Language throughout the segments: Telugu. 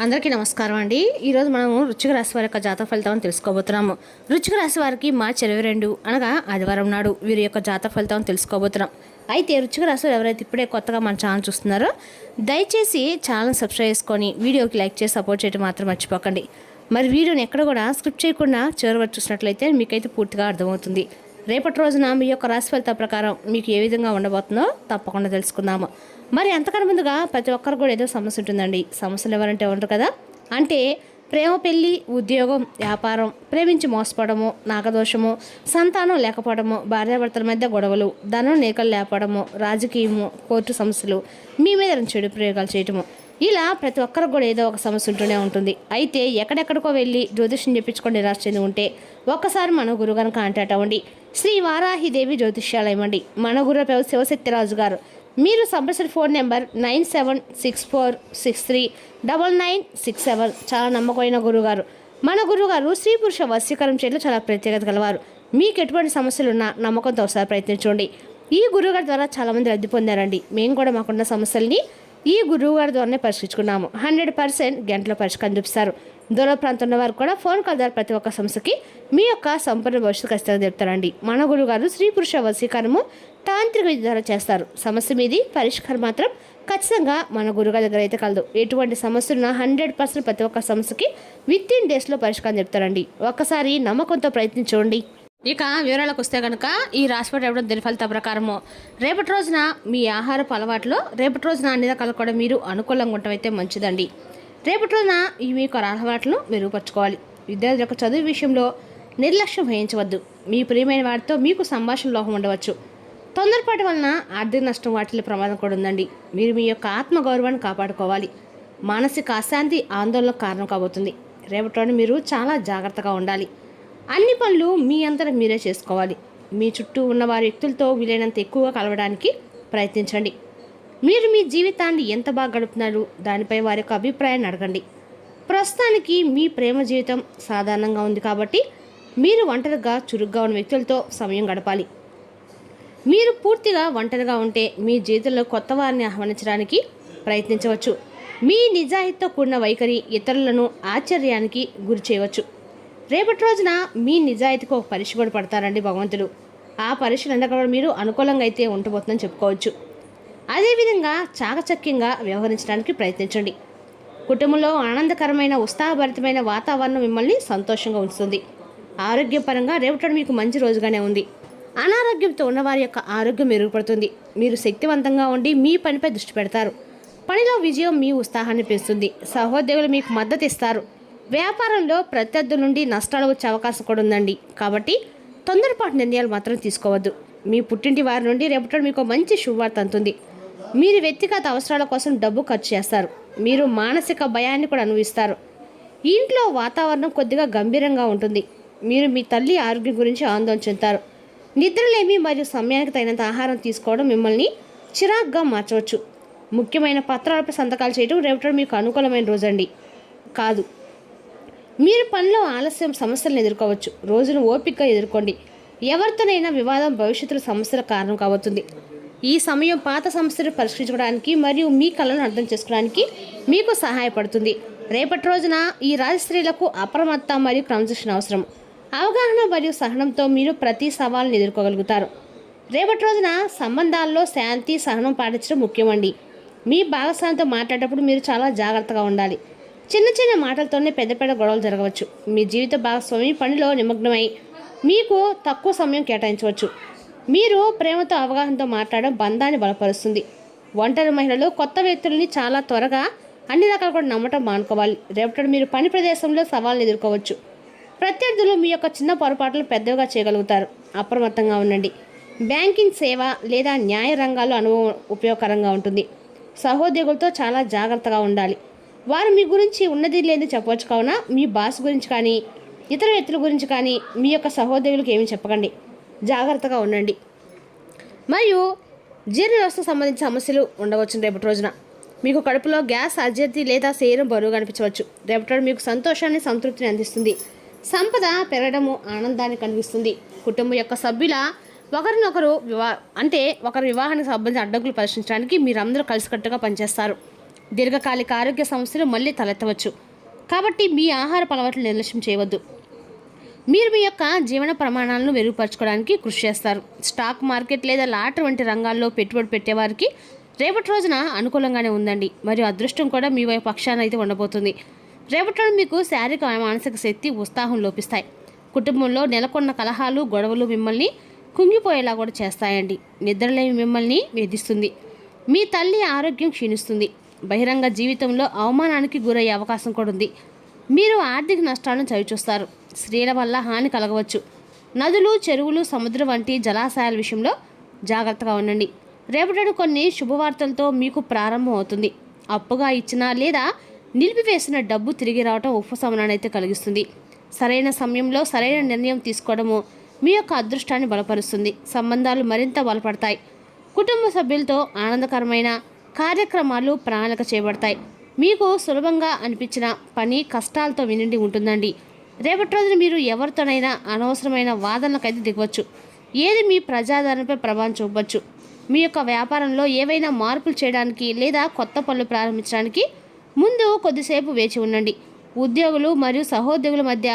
అందరికీ నమస్కారం అండి. ఈరోజు మనము వృశ్చిక రాశి వారి యొక్క జాతక ఫలితాలను తెలుసుకోబోతున్నాము. వృశ్చిక రాశి వారికి మార్చి 22 అనగా ఆదివారం నాడు వీరి యొక్క జాతక ఫలితాలను తెలుసుకోబోతున్నాం. అయితే వృశ్చిక రాశి వారు ఎవరైతే ఇప్పుడే కొత్తగా మన ఛానల్ చూస్తున్నారో దయచేసి ఛానల్ సబ్స్క్రైబ్ చేసుకొని వీడియోకి లైక్ చేసి సపోర్ట్ చేయడం మాత్రం మర్చిపోకండి. మరి వీడియోని ఎక్కడ కూడా స్క్రిప్ట్ చేయకుండా చివరి వరకు చూసినట్లయితే మీకైతే పూర్తిగా అర్థమవుతుంది. రేపటి రోజున మీ యొక్క రాశి ఫలితాల ప్రకారం మీకు ఏ విధంగా ఉండబోతుందో తప్పకుండా తెలుసుకుందాము. మరి అంతకన్నా ముందుగా ప్రతి ఒక్కరు కూడా ఏదో సమస్య ఉంటుందండి. సమస్యలు ఎవరంటే ఉండరు కదా. అంటే ప్రేమ, పెళ్లి, ఉద్యోగం, వ్యాపారం, ప్రేమించి మోసపోవడము, నాగదోషము, సంతానం లేకపోవడము, భార్యాభర్తల మధ్య గొడవలు, ధనం నేకలు లేపడము, రాజకీయము, కోర్టు సమస్యలు, మీ మీద చెడు ప్రయోగాలు చేయటము, ఇలా ప్రతి ఒక్కరికి కూడా ఏదో ఒక సమస్య ఉంటూనే ఉంటుంది. అయితే ఎక్కడెక్కడికో వెళ్ళి జ్యోతిష్యం చెప్పించుకొని నిరాశ చెంది ఉంటే ఒక్కసారి మన గురుగారిని కాంటాక్ట్ అవ్వండి. శ్రీ వారాహిదేవి జ్యోతిష్యాలయం అండి. మన గురు శివశక్తిరాజు గారు. మీరు సంప్రదించిన ఫోన్ నెంబర్ 9764639967. చాలా నమ్మకమైన గురుగారు. మన గురుగారు స్త్రీ పురుష వశీకరణ చేయడంలో చాలా ప్రత్యేకత గలవారు. మీకు ఎటువంటి సమస్యలు ఉన్నా నమ్మకంతో ఒకసారి ప్రయత్నించండి. ఈ గురుగారి ద్వారా చాలామంది లబ్ధి పొందారండి. మేము కూడా మాకున్న సమస్యల్ని ఈ గురువుగారి ద్వారానే పరిష్కరించుకున్నాము. 100% గంటలో పరిష్కారం చూపిస్తారు. దూర ప్రాంతంలో వారు కూడా ఫోన్ కాల్ ద్వారా ప్రతి ఒక్క సమస్యకి మీ యొక్క సంపూర్ణ భవిష్యత్తు ఖచ్చితంగా చెప్తారండి. మన గురుగారు స్త్రీ పురుష వశీకరణము తాంత్రిక విద్య ద్వారా చేస్తారు. సమస్య మీది పరిష్కారం మాత్రం ఖచ్చితంగా మన గురుగారి దగ్గర అయితే కలదు. ఎటువంటి సమస్యలున్నా 100% ప్రతి ఒక్క సమస్యకి విత్-ఇన్ డేస్లో పరిష్కారం చెప్తారండి. ఒక్కసారి నమ్మకంతో ప్రయత్నించండి. ఇక వివరాలకు వస్తే కనుక ఈ రాశిపడి ఇవ్వడం దీని ఫలిత ప్రకారము రేపటి రోజున మీ ఆహారపు అలవాట్లో రేపటి రోజున అన్ని రకాలు కూడా మీరు అనుకూలంగా ఉండటం అయితే మంచిదండి. రేపటి రోజున ఈ మీ యొక్క అలవాట్లను మెరుగుపరచుకోవాలి. విద్యార్థుల యొక్క చదువు విషయంలో నిర్లక్ష్యం వహించవద్దు. మీ ప్రియమైన వారితో మీకు సంభాషణ లోపం ఉండవచ్చు. తొందరపాటు వలన ఆర్థిక నష్టం వాటిల్లో ప్రమాదం కూడా ఉందండి. మీరు మీ యొక్క ఆత్మగౌరవాన్ని కాపాడుకోవాలి. మానసిక అశాంతి ఆందోళనకు కారణం కాబోతుంది. రేపటి రోజున మీరు చాలా జాగ్రత్తగా ఉండాలి. అన్ని పనులు మీ అంతటా మీరే చేసుకోవాలి. మీ చుట్టూ ఉన్న వారి వ్యక్తులతో వీలైనంత ఎక్కువగా కలవడానికి ప్రయత్నించండి. మీరు మీ జీవితాన్ని ఎంత బాగా గడుపుతున్నారు దానిపై వారి యొక్క అభిప్రాయాన్ని అడగండి. ప్రస్తుతానికి మీ ప్రేమ జీవితం సాధారణంగా ఉంది కాబట్టి మీరు ఒంటరిగా చురుగ్గా ఉన్న వ్యక్తులతో సమయం గడపాలి. మీరు పూర్తిగా ఒంటరిగా ఉంటే మీ జీవితంలో కొత్త వారిని ఆహ్వానించడానికి ప్రయత్నించవచ్చు. మీ నిజాయితీతో కూడిన వైఖరి ఇతరులను ఆశ్చర్యానికి గురి చేయవచ్చు. రేపటి రోజున మీ నిజాయితీకి ఒక పరీక్ష కూడా పడతారండి భగవంతుడు. ఆ పరీక్షలు ఎండకూడా మీరు అనుకూలంగా అయితే ఉండబోతుందని చెప్పుకోవచ్చు. అదేవిధంగా చాకచక్యంగా వ్యవహరించడానికి ప్రయత్నించండి. కుటుంబంలో ఆనందకరమైన ఉత్సాహభరితమైన వాతావరణం మిమ్మల్ని సంతోషంగా ఉంచుతుంది. ఆరోగ్యపరంగా రేపటి మీకు మంచి రోజుగానే ఉంది. అనారోగ్యంతో ఉన్నవారి యొక్క ఆరోగ్యం మెరుగుపడుతుంది. మీరు శక్తివంతంగా ఉండి మీ పనిపై దృష్టి పెడతారు. పనిలో విజయం మీ ఉత్సాహాన్ని పెంచుతుంది. సహోద్యోగులు మీకు మద్దతు ఇస్తారు. వ్యాపారంలో ప్రత్యర్థుల నుండి నష్టాలు వచ్చే అవకాశం కూడా ఉందండి. కాబట్టి తొందరపాటు నిర్ణయాలు మాత్రం తీసుకోవద్దు. మీ పుట్టింటి వారి నుండి రేపటి మీకు మంచి శుభవార్త అందుతుంది. మీరు వ్యక్తిగత అవసరాల కోసం డబ్బు ఖర్చు చేస్తారు. మీరు మానసిక భయాన్ని కూడా అనుభవిస్తారు. ఇంట్లో వాతావరణం కొద్దిగా గంభీరంగా ఉంటుంది. మీరు మీ తల్లి ఆరోగ్యం గురించి ఆందోళన చెందుతారు. నిద్రలేమి మరియు సమయానికి తగినంత ఆహారం తీసుకోవడం మిమ్మల్ని చిరాగ్గా మార్చవచ్చు. ముఖ్యమైన పత్రాలపై సంతకాలు చేయడం రేపటి మీకు అనుకూలమైన రోజండి కాదు. మీరు పనిలో ఆలస్యం సమస్యలను ఎదుర్కోవచ్చు. రోజును ఓపికగా ఎదుర్కోండి. ఎవరితోనైనా వివాదం భవిష్యత్తులో సమస్యల కారణం కాబోతుంది. ఈ సమయం పాత సమస్యలు పరిష్కరించుకోవడానికి మరియు మీ కళలను అర్థం చేసుకోవడానికి మీకు సహాయపడుతుంది. రేపటి రోజున ఈ రాజ స్త్రీలకు అప్రమత్త మరియు క్రమశిక్షణ అవసరం. అవగాహన మరియు సహనంతో మీరు ప్రతి సవాళ్ళను ఎదుర్కోగలుగుతారు. రేపటి రోజున సంబంధాల్లో శాంతి సహనం పాటించడం ముఖ్యమండి. మీ భాగస్వామితో మాట్లాడేటప్పుడు మీరు చాలా జాగ్రత్తగా ఉండాలి. చిన్న చిన్న మాటలతోనే పెద్ద పెద్ద గొడవలు జరగవచ్చు. మీ జీవిత భాగస్వామి పనిలో నిమగ్నమై మీకు తక్కువ సమయం కేటాయించవచ్చు. మీరు ప్రేమతో అవగాహనతో మాట్లాడడం బంధాన్ని బలపరుస్తుంది. ఒంటరి మహిళలు కొత్త వ్యక్తులని చాలా త్వరగా అన్ని రకాలు కూడా నమ్మటం మానుకోవాలి. రేపటి మీరు పని ప్రదేశంలో సవాళ్ళను ఎదుర్కోవచ్చు. ప్రత్యర్థులు మీ యొక్క చిన్న పొరపాట్లు పెద్దగా చేయగలుగుతారు. అప్రమత్తంగా ఉండండి. బ్యాంకింగ్ సేవ లేదా న్యాయ రంగాల్లో అనుభవం ఉపయోగకరంగా ఉంటుంది. సహోద్యోగులతో చాలా జాగ్రత్తగా ఉండాలి. వారు మీ గురించి ఉన్నది లేదని చెప్పవచ్చు. కావున మీ బాస్ గురించి కానీ ఇతర వ్యక్తుల గురించి కానీ మీ యొక్క సహోద్యోగులకు ఏమీ చెప్పకండి. జాగ్రత్తగా ఉండండి. మరియు జీర్ణ వ్యవస్థకు సంబంధించిన సమస్యలు ఉండవచ్చు. రేపటి రోజున మీకు కడుపులో గ్యాస్, అజీర్తి లేదా శరీరం బరువుగా అనిపించవచ్చు. రేపటి మీకు సంతోషాన్ని సంతృప్తిని అందిస్తుంది. సంపద పెరగడము ఆనందాన్ని కలిగిస్తుంది. కుటుంబం యొక్క సభ్యుల ఒకరి వివాహానికి సంబంధించిన అడ్డంకులు పరిష్కరించడానికి మీరందరూ కలిసికట్టుగా పనిచేస్తారు. దీర్ఘకాలిక ఆరోగ్య సమస్యలు మళ్ళీ తలెత్తవచ్చు. కాబట్టి మీ ఆహారపు అలవాట్లు నిర్లక్ష్యం చేయవద్దు. మీరు మీ యొక్క జీవన ప్రమాణాలను మెరుగుపరచుకోవడానికి కృషి చేస్తారు. స్టాక్ మార్కెట్ లేదా లాటరీ వంటి రంగాల్లో పెట్టుబడి పెట్టేవారికి రేపటి రోజున అనుకూలంగానే ఉందండి. మరియు అదృష్టం కూడా మీ వైపు పక్షాన అయితే ఉండబోతుంది. రేపటి రోజు మీకు శారీరక మానసిక శక్తి ఉత్సాహం లోపిస్తాయి. కుటుంబంలో నెలకొన్న కలహాలు గొడవలు మిమ్మల్ని కుంగిపోయేలా కూడా చేస్తాయండి. నిద్రలేమి మిమ్మల్ని వేధిస్తుంది. మీ తల్లి ఆరోగ్యం క్షీణిస్తుంది. బహిరంగ జీవితంలో అవమానానికి గురయ్యే అవకాశం కూడా ఉంది. మీరు ఆర్థిక నష్టాలను చవిచూస్తారు. స్త్రీల వల్ల హాని కలగవచ్చు. నదులు చెరువులు సముద్రం వంటి జలాశయాల విషయంలో జాగ్రత్తగా ఉండండి. రేపటి కొన్ని శుభవార్తలతో మీకు ప్రారంభం అవుతుంది. అప్పుగా ఇచ్చిన లేదా నిలిపివేసిన డబ్బు తిరిగి రావటం ఉపశమనాన్ని అయితే కలిగిస్తుంది. సరైన సమయంలో సరైన నిర్ణయం తీసుకోవడము మీ యొక్క అదృష్టాన్ని బలపరుస్తుంది. సంబంధాలు మరింత బలపడతాయి. కుటుంబ సభ్యులతో ఆనందకరమైన కార్యక్రమాలు ప్రణాళిక చేయబడతాయి. మీకు సులభంగా అనిపించిన పని కష్టాలతో వినిండి ఉంటుందండి. రేపటి రోజున మీరు ఎవరితోనైనా అనవసరమైన వాదనలకైతే దిగవచ్చు. ఏది మీ ప్రజాదరణపై ప్రభావం చూపవచ్చు. మీ యొక్క వ్యాపారంలో ఏవైనా మార్పులు చేయడానికి లేదా కొత్త పనులు ప్రారంభించడానికి ముందు కొద్దిసేపు వేచి ఉండండి. ఉద్యోగులు మరియు సహోద్యోగుల మధ్య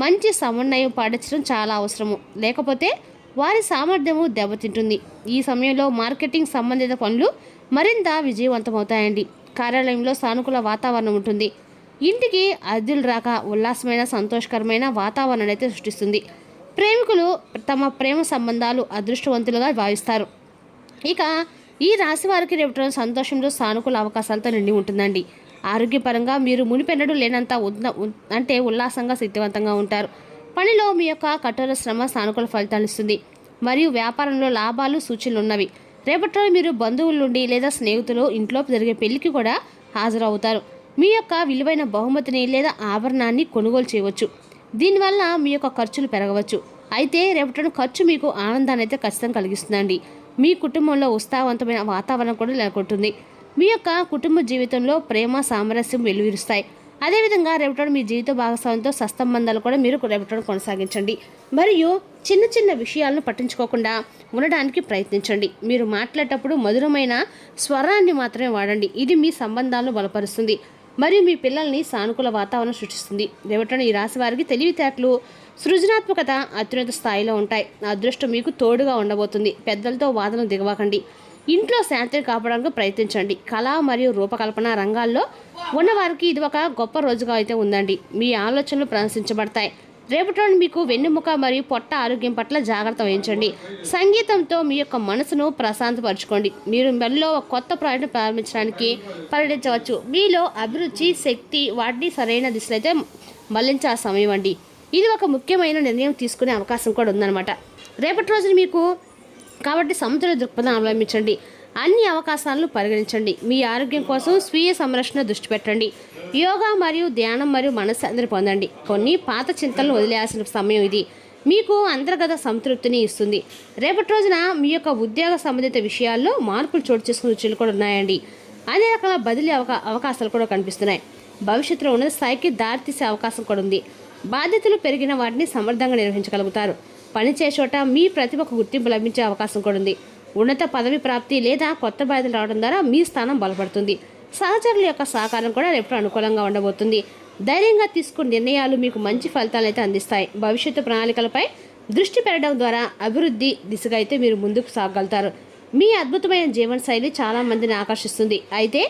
మంచి సమన్వయం పాటించడం చాలా అవసరము. లేకపోతే వారి సామర్థ్యము దెబ్బతింటుంది. ఈ సమయంలో మార్కెటింగ్ సంబంధిత పనులు మరింత విజయవంతమవుతాయండి. కార్యాలయంలో సానుకూల వాతావరణం ఉంటుంది. ఇంటికి అతిథులు రాక ఉల్లాసమైన సంతోషకరమైన వాతావరణాన్ని అయితే సృష్టిస్తుంది. ప్రేమికులు తమ ప్రేమ సంబంధాలు అదృష్టవంతులుగా భావిస్తారు. ఇక ఈ రాశి వారికి రేపటి సంతోషంలో సానుకూల అవకాశాలతో నిండి ఉంటుందండి. ఆరోగ్యపరంగా మీరు మునిపెన్నడూ లేనంత ఉల్లాసంగా శక్తివంతంగా ఉంటారు. పనిలో మీ యొక్క కఠోర శ్రమ సానుకూల ఫలితాలు ఇస్తుంది. మరియు వ్యాపారంలో లాభాలు సూచనలు ఉన్నవి. రేపటి మీరు బంధువుల నుండి లేదా స్నేహితులు ఇంట్లో జరిగే పెళ్లికి కూడా హాజరవుతారు. మీ యొక్క విలువైన బహుమతిని లేదా ఆభరణాన్ని కొనుగోలు చేయవచ్చు. దీనివల్ల మీ యొక్క ఖర్చులు పెరగవచ్చు. అయితే రేపటి ఖర్చు మీకు ఆనందాన్ని అయితే ఖచ్చితంగా కలిగిస్తుందండి. మీ కుటుంబంలో ఉత్సాహవంతమైన వాతావరణం కూడా నెలకొంటుంది. మీ యొక్క కుటుంబ జీవితంలో ప్రేమ సామరస్యం వెలువరుస్తాయి. అదేవిధంగా రేపటి మీ జీవిత భాగస్వామితో సత్సంబంధాలు కూడా మీరు రేపటి కొనసాగించండి. మరియు చిన్న చిన్న విషయాలను పట్టించుకోకుండా ఉండడానికి ప్రయత్నించండి. మీరు మాట్లాడేటప్పుడు మధురమైన స్వరాన్ని మాత్రమే వాడండి. ఇది మీ సంబంధాలను బలపరుస్తుంది మరియు మీ పిల్లల్ని సానుకూల వాతావరణం సృష్టిస్తుంది. రేపటి ఈ రాశి వారికి తెలివితేటలు సృజనాత్మకత అత్యున్నత స్థాయిలో ఉంటాయి. అదృష్టం మీకు తోడుగా ఉండబోతుంది. పెద్దలతో వాదనలు దిగవాకండి. ఇంట్లో శాంతిని కాపాడడానికి ప్రయత్నించండి. కళ మరియు రూపకల్పన రంగాల్లో ఉన్నవారికి ఇది ఒక గొప్ప రోజుగా అయితే ఉందండి. మీ ఆలోచనలు ప్రదర్శించబడతాయి. రేపటి మీకు వెన్నెముక మరియు పొట్ట ఆరోగ్యం పట్ల జాగ్రత్త వహించండి. సంగీతంతో మీ యొక్క మనసును ప్రశాంతపరచుకోండి. మీరు మెల్లో ఒక కొత్త ప్రాజెక్టు ప్రారంభించడానికి పరిగణించవచ్చు. మీలో అభిరుచి శక్తి వాటిని సరైన దిశలో అయితే మళ్లించే సమయం అండి. ఇది ఒక ముఖ్యమైన నిర్ణయం తీసుకునే అవకాశం కూడా ఉందన్నమాట రేపటి రోజున మీకు. కాబట్టి సమతుల్య దృక్పథం అవలంబించండి. అన్ని అవకాశాలను పరిగణించండి. మీ ఆరోగ్యం కోసం స్వీయ సంరక్షణ దృష్టి పెట్టండి. యోగా మరియు ధ్యానం మరియు మనశ్శాంతిని పొందండి. కొన్ని పాత చింతలను వదిలేయాల్సిన సమయం ఇది. మీకు అంతర్గత సంతృప్తిని ఇస్తుంది. రేపటి రోజున మీ యొక్క ఉద్యోగ సంబంధిత విషయాల్లో మార్పులు చోటు చేసుకునే రుచులు కూడా ఉన్నాయండి. అదే రకాల బదిలీ అవకాశాలు కూడా కనిపిస్తున్నాయి. భవిష్యత్తులో ఉన్నత స్థాయికి దారితీసే అవకాశం కూడా ఉంది. బాధ్యతలు పెరిగిన వాటిని సమర్థంగా నిర్వహించగలుగుతారు. పనిచేసే చోట మీ ప్రతిభకు గుర్తింపు లభించే అవకాశం కూడా ఉంది. ఉన్నత పదవి ప్రాప్తి లేదా కొత్త బాధ్యతలు రావడం ద్వారా మీ స్థానం బలపడుతుంది. సహచరుల యొక్క సహకారం కూడా ఎప్పుడు అనుకూలంగా ఉండబోతుంది. ధైర్యంగా తీసుకున్న నిర్ణయాలు మీకు మంచి ఫలితాలు అయితే అందిస్తాయి. భవిష్యత్తు ప్రణాళికలపై దృష్టి పెట్టడం ద్వారా అభివృద్ధి దిశగా అయితే మీరు ముందుకు సాగలుగుతారు. మీ అద్భుతమైన జీవనశైలి చాలా మందిని ఆకర్షిస్తుంది. అయితే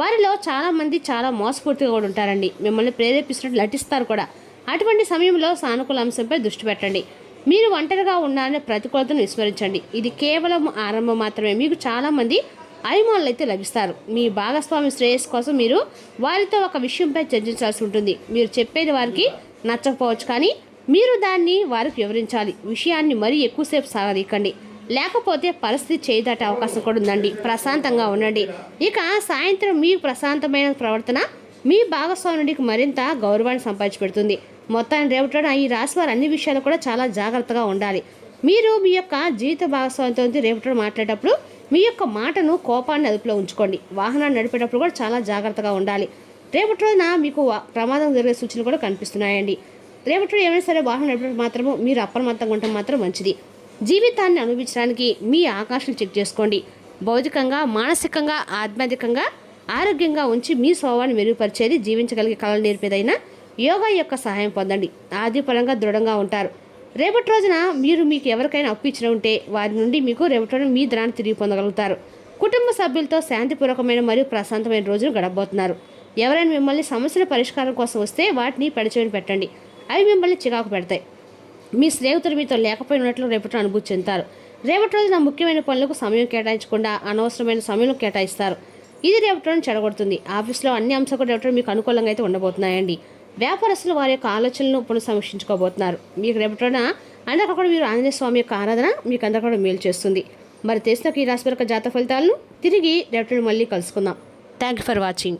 వారిలో చాలామంది చాలా మోసపూర్తిగా కూడా ఉంటారండి. మిమ్మల్ని ప్రేరేపిస్తున్నట్టు నటిస్తారు కూడా. అటువంటి సమయంలో సానుకూల అంశంపై దృష్టి పెట్టండి. మీరు ఒంటరిగా ఉన్నారనే ప్రతికూలతను విస్మరించండి. ఇది కేవలం ఆరంభం మాత్రమే. మీకు చాలామంది అభిమానులు అయితే లభిస్తారు. మీ భాగస్వామి శ్రేయస్సు కోసం మీరు వారితో ఒక విషయంపై చర్చించాల్సి ఉంటుంది. మీరు చెప్పేది వారికి నచ్చకపోవచ్చు, కానీ మీరు దాన్ని వారికి వివరించాలి. విషయాన్ని మరీ ఎక్కువసేపు సాగదీకండి, లేకపోతే పరిస్థితి చేయదాటే అవకాశం కూడా ఉందండి. ప్రశాంతంగా ఉండండి. ఇక సాయంత్రం మీ ప్రశాంతమైన ప్రవర్తన మీ భాగస్వామి నుండి మరింత గౌరవాన్ని సంపాదించి పెడుతుంది. మొత్తాన్ని రేపటి ఈ రాశి వారు అన్ని విషయాలు కూడా చాలా జాగ్రత్తగా ఉండాలి. మీరు మీ యొక్క జీవిత భాగస్వామితో రేపటి మాట్లాడేటప్పుడు మీ యొక్క మాటను కోపాన్ని అదుపులో ఉంచుకోండి. వాహనాన్ని నడిపేటప్పుడు కూడా చాలా జాగ్రత్తగా ఉండాలి. రేపటి రోజున మీకు ప్రమాదం జరిగే సూచనలు కూడా కనిపిస్తున్నాయండి. రేపటి ఏమైనా సరే వాహనం నడిపేటప్పుడు మాత్రము మీరు అప్రమత్తంగా ఉండటం మాత్రం మంచిది. జీవితాన్ని అనుభవించడానికి మీ ఆకాంక్షలు చెక్ చేసుకోండి. భౌతికంగా మానసికంగా ఆధ్యాత్మికంగా ఆరోగ్యంగా ఉంచి మీ స్వభావాన్ని మెరుగుపరిచేది, జీవించగలిగే కళలు నేర్పేదైనా యోగా యొక్క సహాయం పొందండి. ఆర్థికపరంగా దృఢంగా ఉంటారు. రేపటి రోజున మీకు ఎవరికైనా అప్పు ఇచ్చిన ఉంటే వారి నుండి మీకు రేపటి రోజున మీ ధనాన్ని తిరిగి పొందగలుగుతారు. కుటుంబ సభ్యులతో శాంతిపూర్వకమైన మరియు ప్రశాంతమైన రోజును గడపబోతున్నారు. ఎవరైనా మిమ్మల్ని సమస్యల పరిష్కారం కోసం వస్తే వాటిని పెడచెవిన పెట్టండి. అవి మిమ్మల్ని చికాకు పెడతాయి. మీ స్నేహితులు మీతో లేకపోయినట్లు రేపటి అనుభూతి చెందుతారు. రేపటి రోజున ముఖ్యమైన పనులకు సమయం కేటాయించకుండా అనవసరమైన సమయం కేటాయిస్తారు. ఇది రేపటి రోజున చెడగొడుతుంది. ఆఫీస్లో అన్ని అంశాలు రేపటి మీకు అనుకూలంగా అయితే ఉండబోతున్నాయండి. వ్యాపారస్తులు వారి యొక్క ఆలోచనలను పునఃసమీక్షించుకోబోతున్నారు. మీకు రేపటి రోజున అందరికీ కూడా మీరు ఆంజనేయ స్వామి యొక్క ఆరాధన మీకు అందరికీ కూడా మేలు చేస్తుంది. మరి తెలిసిన ఈ రాశి యొక్క జాతక ఫలితాలను తిరిగి రేపటి మళ్ళీ కలుసుకుందాం. Thank you for watching.